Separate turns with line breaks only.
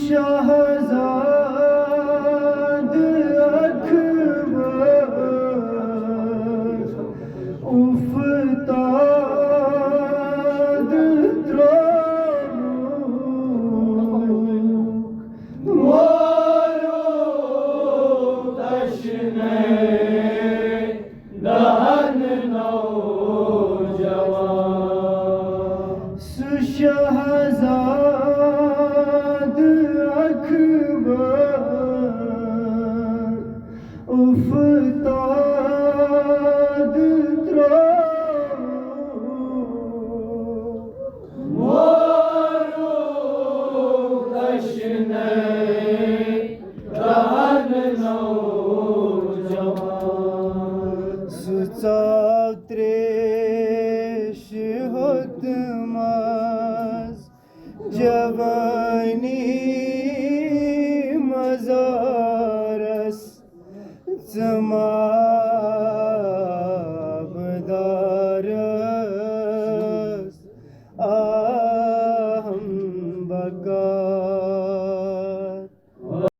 शहजाद अकबर उफ्ताद त्रोमुख मोरो तशने दहन नौजवान सुशहजाद अकबर उफ्ताद त्रोमुख मोरो तशने दहन नौजवान सुचात्रेश होतमस जवानी मजारस जमा